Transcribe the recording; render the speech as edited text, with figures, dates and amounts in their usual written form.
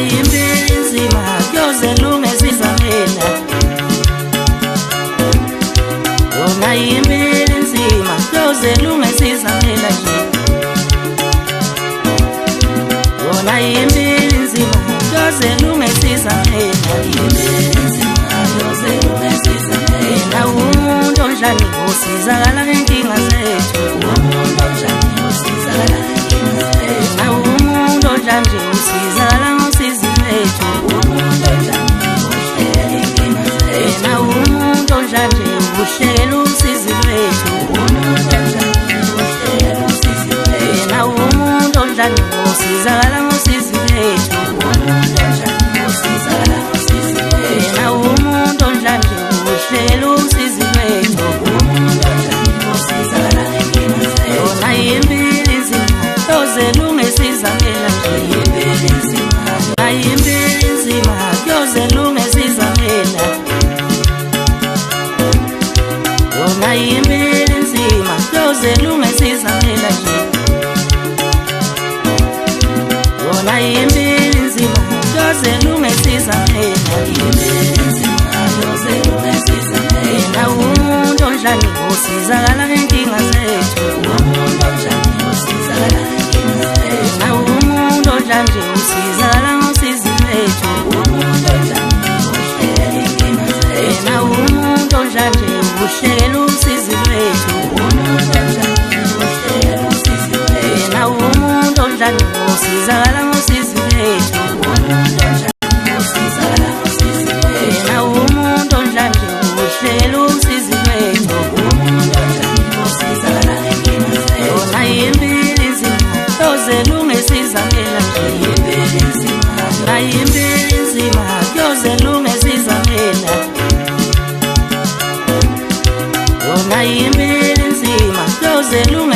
yimpilo nzima kuyozelungisa izamela. Yona yimpilo nzima kuyozelungisa izamela nje. Yona yimpilo nzima kuyozelungisa izamela. Yimpilo nzima kuyozelungisa izamela. Umuntu onjani usizakala ngenkinga zethu. Umuntu onjani usizakala ngenkinga zethu. Umuntu onjani usizakala ngosizi lwethu. Umuntu onjani ushela inkinga zethu. Umuntu onjani ushela usizi lwethu. Umuntu onjani ushela usizi lwethu. Umuntu onjani usizakala ngosizi lwethu. Umuntu onjani usizakala ngosizi lwethu. Umuntu onjani ushela usizi lwethu. Umuntu onjani usizakala ngenkinga zethu. Yona yimpilo nzima kuyozelungisa izamela nje. Yimpilo nzima, yimpilo nzima kuyozelungisa izamela. Yona yimpilo nzima kuyozelungisa izamela nje. Yona yimpilo nzima kuyozelungisa izamela. Yimpilo nzima kuyozelungisa izamela. Umuntu onjani usizakala ngenkinga zethu. Umuntu onjani usizakala ngenkinga zethu. Umuntu onjani usizakala ngosizi lwethu. Umuntu onjani ushela inkinga zethu. Umuntu onjani ushela usizi lwethu. Umuntu onjani ushela usizi lwethu. Umuntu onjani usizakala ngosizi lwethu. Umuntu onjani usizakala ngosizi lwethu. Umuntu onjani ushela usizi lwethu. Umuntu onjani usizakala ngenkinga zethu. Yona yimpilo nzima kuyozelungisa izamela nje. Yimpilo nzima, yimpilo nzima kuyozelungisa izamela. Yona yimpilo nzima kuyozelungisa